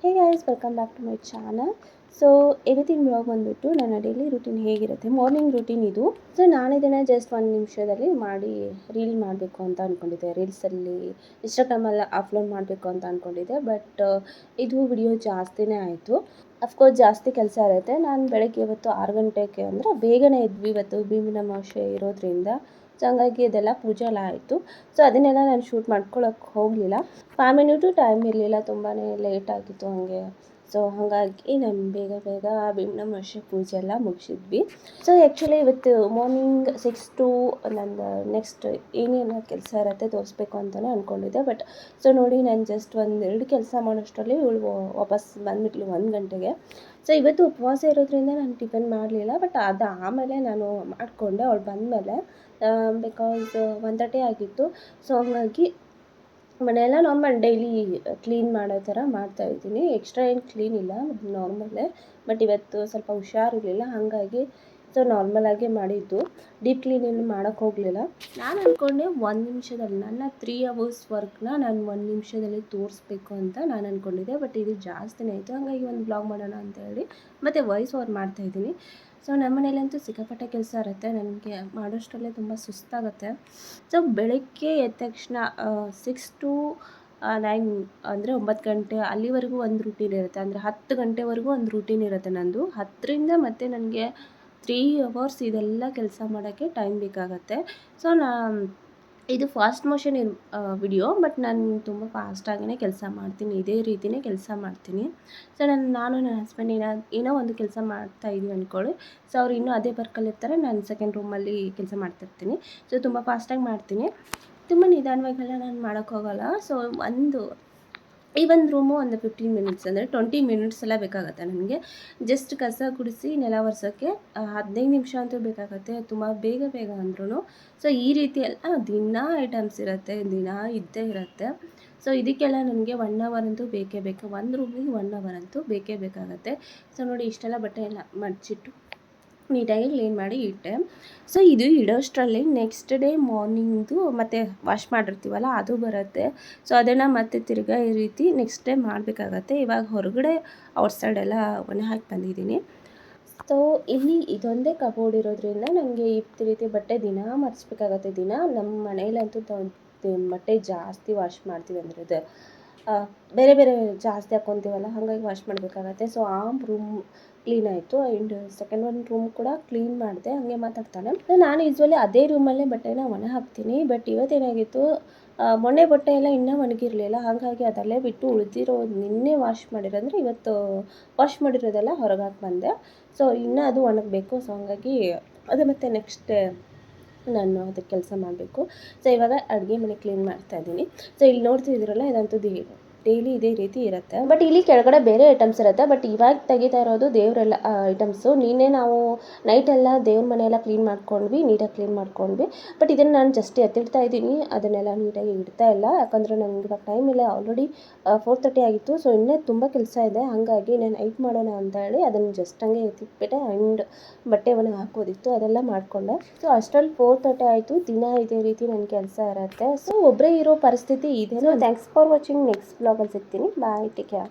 Hey guys, welcome back to my channel. So ಇವತ್ತಿನ blog ಬಂದುಬಿಟ್ಟು ನನ್ನ ಡೈಲಿ ರೂಟೀನ್ ಹೇಗಿರುತ್ತೆ, ಮಾರ್ನಿಂಗ್ ರೂಟೀನ್ ಇದು. ಸೊ ನಾನು ಇದನ್ನು ಜಸ್ಟ್ 1 ನಿಮಿಷದಲ್ಲಿ ಮಾಡಿ ರೀಲ್ ಮಾಡಬೇಕು ಅಂತ ಅಂದ್ಕೊಂಡಿದ್ದೆ. ರೀಲ್ಸಲ್ಲಿ ಇನ್ಸ್ಟಾಗ್ರಾಮಲ್ಲಿ ಅಪ್ಲೋಡ್ ಮಾಡಬೇಕು ಅಂತ ಅಂದ್ಕೊಂಡಿದ್ದೆ. ಬಟ್ ಇದು ವಿಡಿಯೋ ಜಾಸ್ತಿನೇ ಆಯಿತು. ಅಫ್ಕೋರ್ಸ್ ಜಾಸ್ತಿ ಕೆಲಸ ಇರುತ್ತೆ. ನಾನು ಬೆಳಗ್ಗೆ ಇವತ್ತು 6 ಗಂಟೆಗೆ ಅಂದರೆ ಬೇಗನೆ ಇದ್ವಿ, ಇವತ್ತು ಭೀಮನ ಅಮಾವಾಸ್ಯೆ ಇರೋದ್ರಿಂದ. ಸೊ ಹಂಗಾಗಿ ಅದೆಲ್ಲ ಪೂಜೆ ಎಲ್ಲ ಆಯಿತು. ಸೊ ಅದನ್ನೆಲ್ಲ ನಾನು ಶೂಟ್ ಮಾಡ್ಕೊಳಕ್ಕೆ ಹೋಗಲಿಲ್ಲ. 5 ಮಿನಿಟು ಟೈಮ್ ಇರಲಿಲ್ಲ, ತುಂಬಾ ಲೇಟ್ ಆಗಿತ್ತು ಹಾಗೆ. ಸೊ ಹಾಗಾಗಿ ನಾನು ಬೇಗ ಭೀಮನ ಅಮಾವಾಸ್ಯೆ ಪೂಜೆ ಎಲ್ಲ ಮುಗಿಸಿದ್ವಿ. ಸೊ ಆ್ಯಕ್ಚುಲಿ ಇವತ್ತು ಮಾರ್ನಿಂಗ್ 6 to ನಂದು ನೆಕ್ಸ್ಟ್ ಏನೇನು ಕೆಲಸ ಇರುತ್ತೆ ತೋರಿಸ್ಬೇಕು ಅಂತಲೇ ಅಂದ್ಕೊಂಡಿದ್ದೆ. ಬಟ್ ಸೊ ನೋಡಿ, ನಾನು ಜಸ್ಟ್ 1-2 ಕೆಲಸ ಮಾಡೋಷ್ಟರಲ್ಲಿ ಇವಳು ವಾಪಸ್ ಬಂದುಬಿಟ್ಲು 1 ಗಂಟೆಗೆ. ಸೊ ಇವತ್ತು ಉಪವಾಸ ಇರೋದ್ರಿಂದ ನಾನು ಟಿಫನ್ ಮಾಡಲಿಲ್ಲ. ಬಟ್ ಅದು ಆಮೇಲೆ ನಾನು ಮಾಡಿಕೊಂಡೆ ಅವಳು ಬಂದಮೇಲೆ, ಬಿಕಾಸ್ 1:30 ಆಗಿತ್ತು. ಸೊ ಹಂಗಾಗಿ ಮನೆಯೆಲ್ಲ ನಾರ್ಮಲ್ ಡೈಲಿ ಕ್ಲೀನ್ ಮಾಡೋ ಥರ ಮಾಡ್ತಾಯಿದ್ದೀನಿ. ಎಕ್ಸ್ಟ್ರಾ ಏನು ಕ್ಲೀನ್ ಇಲ್ಲ, ನಾರ್ಮಲ್ಲೇ. ಬಟ್ ಇವತ್ತು ಸ್ವಲ್ಪ ಹುಷಾರಿರಲಿಲ್ಲ, ಹಾಗಾಗಿ ಸೊ ನಾರ್ಮಲಾಗೆ ಮಾಡಿದ್ದು. ಡೀಪ್ ಕ್ಲೀನ್ ಏನು ಮಾಡೋಕ್ಕೆ ಹೋಗಲಿಲ್ಲ. ನಾನು ಅಂದ್ಕೊಂಡೆ 1 ನಿಮಿಷದಲ್ಲಿ ನನ್ನ 3 hours ವರ್ಕ್ನ ನಾನು 1 ನಿಮಿಷದಲ್ಲಿ ತೋರಿಸ್ಬೇಕು ಅಂತ ನಾನು ಅಂದ್ಕೊಂಡಿದ್ದೆ. ಬಟ್ ಇದು ಜಾಸ್ತಿನೇ ಆಯಿತು, ಹಾಗಾಗಿ ಒಂದು ಬ್ಲಾಗ್ ಮಾಡೋಣ ಅಂತ ಹೇಳಿ ಮತ್ತು ವಾಯ್ಸ್ ಓವರ್ ಮಾಡ್ತಾಯಿದ್ದೀನಿ. ಸೊ ನಮ್ಮ ಮನೇಲಂತೂ ಸಿಕ್ಕಾಪಟ್ಟೆ ಕೆಲಸ ಇರುತ್ತೆ, ನನಗೆ ಮಾಡೋಷ್ಟರಲ್ಲೇ ತುಂಬ ಸುಸ್ತಾಗುತ್ತೆ. ಸೊ ಬೆಳಗ್ಗೆ ಎದ್ದ ತಕ್ಷಣ 6 to 9 ಅಂದರೆ 9 ಗಂಟೆ ಅಲ್ಲಿವರೆಗೂ ಒಂದು ರೂಟೀನ್ ಇರುತ್ತೆ. ಅಂದರೆ 10 ಗಂಟೆವರೆಗೂ ಒಂದು ರೂಟೀನ್ ಇರುತ್ತೆ ನಂದು. 10ರಿಂದ ಮತ್ತು ನನಗೆ 3 hours ಇದೆಲ್ಲ ಕೆಲಸ ಮಾಡೋಕ್ಕೆ ಟೈಮ್ ಬೇಕಾಗತ್ತೆ. ಸೊ ಇದು ಫಾಸ್ಟ್ ಮೋಷನ್ ವಿಡಿಯೋ, ಬಟ್ ನಾನು ತುಂಬ ಫಾಸ್ಟಾಗಿಯೇ ಕೆಲಸ ಮಾಡ್ತೀನಿ, ಇದೇ ರೀತಿಯೇ ಕೆಲಸ ಮಾಡ್ತೀನಿ. ಸೊ ನಾನು ನನ್ನ ಹಸ್ಬೆಂಡ್ ಏನೋ ಒಂದು ಕೆಲಸ ಮಾಡ್ತಾಯಿದ್ದೀವಿ ಅಂದ್ಕೊಳ್ಳಿ. ಸೊ ಅವ್ರು ಇನ್ನೂ ಅದೇ ವರ್ಕಲ್ಲಿರ್ತಾರೆ, ನಾನು ಸೆಕೆಂಡ್ ರೂಮಲ್ಲಿ ಕೆಲಸ ಮಾಡ್ತಿರ್ತೀನಿ. ಸೊ ತುಂಬ ಫಾಸ್ಟಾಗಿ ಮಾಡ್ತೀನಿ, ತುಂಬ ನಿಧಾನವಾಗೆಲ್ಲ ನಾನು ಮಾಡೋಕ್ಕೋಗಲ್ಲ. ಸೊ ಈ ಒಂದು ರೂಮು ಒಂದು 15 ಮಿನಿಟ್ಸ್ ಅಂದರೆ 20 ಮಿನಿಟ್ಸ್ ಎಲ್ಲ ಬೇಕಾಗುತ್ತೆ ನನಗೆ. ಜಸ್ಟ್ ಕಸ ಗುಡಿಸಿ ನೆಲ ಒರೆಸೋಕ್ಕೆ 15 ನಿಮಿಷ ಅಂತೂ ಬೇಕಾಗುತ್ತೆ, ತುಂಬ ಬೇಗ ಅಂದ್ರೂ. ಸೊ ಈ ರೀತಿ ಎಲ್ಲ ದಿನ ಐಟಮ್ಸ್ ಇರುತ್ತೆ, ದಿನ ಇದ್ದೇ ಇರುತ್ತೆ. ಸೊ ಇದಕ್ಕೆಲ್ಲ ನನಗೆ 1 hour ಅಂತೂ ಬೇಕೇ ಬೇಕು. ಒಂದು ರೂಮಿಗೆ 1 hour ಅಂತೂ ಬೇಕೇ ಬೇಕಾಗುತ್ತೆ. ಸೊ ನೋಡಿ, ಇಷ್ಟೆಲ್ಲ ಬಟ್ಟೆ ಎಲ್ಲ ಮಡಚಿಟ್ಟು ನೀಟಾಗಿ ಕ್ಲೀನ್ ಮಾಡಿ ಇಟ್ಟೆ. ಸೊ ಇದು ಇಡೋಷ್ಟರಲ್ಲಿ ನೆಕ್ಸ್ಟ್ ಡೇ ಮಾರ್ನಿಂಗ್ದು ಮತ್ತು ವಾಶ್ ಮಾಡಿರ್ತೀವಲ್ಲ ಅದು ಬರುತ್ತೆ. ಸೊ ಅದನ್ನು ಮತ್ತೆ ತಿರ್ಗಾ ಈ ರೀತಿ ನೆಕ್ಸ್ಟ್ ಡೇ ಮಾಡಬೇಕಾಗತ್ತೆ. ಇವಾಗ ಹೊರಗಡೆ ಔಟ್ಸೈಡೆಲ್ಲ ಒಣ ಹಾಕಿ ಬಂದಿದ್ದೀನಿ. ಸೊ ಇಲ್ಲಿ ಇದೊಂದೇ ಕಬೋರ್ಡ್ ಇರೋದ್ರಿಂದ ನನಗೆ ಈ ರೀತಿ ಬಟ್ಟೆ ದಿನ ಮಡಿಸ್ಬೇಕಾಗತ್ತೆ. ದಿನ ನಮ್ಮ ಮನೇಲಂತೂ ಬಟ್ಟೆ ಜಾಸ್ತಿ ವಾಶ್ ಮಾಡ್ತೀವಿ, ಅಂದರೆ ಇದು ಬೇರೆ ಜಾಸ್ತಿ ಹಾಕ್ಕೊತೀವಲ್ಲ, ಹಾಗಾಗಿ ವಾಶ್ ಮಾಡಬೇಕಾಗತ್ತೆ. ಸೊ ಆ ರೂಮ್ ಕ್ಲೀನ್ ಆಯಿತು. ಆ್ಯಂಡ್ ಸೆಕೆಂಡ್ ಒಂದು ರೂಮ್ ಕೂಡ ಕ್ಲೀನ್ ಮಾಡಿದೆ. ಹಾಗೆ ಮಾತಾಡ್ತಾನೆ, ನಾನು ಯೂಶ್ವಲಿ ಅದೇ ರೂಮಲ್ಲೇ ಬಟ್ಟೆನ ಒಣ ಹಾಕ್ತೀನಿ. ಬಟ್ ಇವತ್ತೇನಾಗಿತ್ತು, ಮೊನ್ನೆ ಬಟ್ಟೆ ಎಲ್ಲ ಇನ್ನೂ ಒಣಗಿರಲಿಲ್ಲ, ಹಾಗಾಗಿ ಅದಲ್ಲೇ ಬಿಟ್ಟು ಉಳಿದಿರೋ ನಿನ್ನೆ ವಾಶ್ ಮಾಡಿರೋದ್ರೆ ಇವತ್ತು ವಾಶ್ ಮಾಡಿರೋದೆಲ್ಲ ಹೊರಗೆ ಹಾಕಿ ಬಂದೆ. ಸೊ ಇನ್ನೂ ಅದು ಒಣಗಬೇಕು. ಸೊ ಹಾಗಾಗಿ ಅದು ಮತ್ತು ನೆಕ್ಸ್ಟ್ ನಾನು ಅದಕ್ಕೆ ಕೆಲಸ ಮಾಡಬೇಕು. ಸೊ ಇವಾಗ ಅಡುಗೆ ಮನೆ ಕ್ಲೀನ್ ಮಾಡ್ತಾಯಿದ್ದೀನಿ. ಸೊ ಇಲ್ಲಿ ನೋಡ್ತಿದ್ದೀರಲ್ಲ, ಇದಂತೂ ಡೈಲಿ ಇದೇ ರೀತಿ ಇರುತ್ತೆ. ಬಟ್ ಇಲ್ಲಿ ಕೆಳಗಡೆ ಬೇರೆ ಐಟಮ್ಸ್ ಇರುತ್ತೆ. ಬಟ್ ಇವಾಗ ತೆಗಿತಾ ಇರೋದು ದೇವರೆಲ್ಲ ಐಟಮ್ಸು. ನಿನ್ನೆ ನಾವು ನೈಟೆಲ್ಲ ದೇವ್ರ ಮನೆಯೆಲ್ಲ ಕ್ಲೀನ್ ಮಾಡ್ಕೊಂಡ್ವಿ, ನೀಟಾಗಿ ಕ್ಲೀನ್ ಮಾಡ್ಕೊಂಡ್ವಿ. ಬಟ್ ಇದನ್ನು ನಾನು ಜಸ್ಟ್ ಎತ್ತಿಡ್ತಾ ಇದ್ದೀನಿ, ಅದನ್ನೆಲ್ಲ ನೀಟಾಗಿ ಇಡ್ತಾ ಇಲ್ಲ. ಯಾಕಂದರೆ ನನಗೆ ಇವಾಗ ಟೈಮ್ ಇಲ್ಲ, ಆಲ್ರೆಡಿ 4:30 ಆಗಿತ್ತು. ಸೊ ಇನ್ನೂ ತುಂಬ ಕೆಲಸ ಇದೆ, ಹಾಗಾಗಿ ನಾನು ನೈಟ್ ಮಾಡೋಣ ಅಂತ ಹೇಳಿ ಅದನ್ನು ಜಸ್ಟ್ ಹಂಗೆ ಎತ್ತಿಟ್ಬಿಟ್ಟೆ. ಆ್ಯಂಡ್ ಬಟ್ಟೆ ಒಣ ಹಾಕೋದಿತ್ತು, ಅದೆಲ್ಲ ಮಾಡಿಕೊಂಡೆ. ಸೊ ಅಷ್ಟರಲ್ಲಿ 4:30 ಆಯಿತು. ದಿನ ಇದೇ ರೀತಿ ನನ್ನ ಕೆಲಸ ಇರುತ್ತೆ. ಸೊ ಒಬ್ಬರೇ ಇರೋ ಪರಿಸ್ಥಿತಿ ಇದೆ. So thanks for watching. Next ಬ್ಲಾಗಲ್ಲಿ ಸಿಗ್ತೀನಿ. Bye, take care.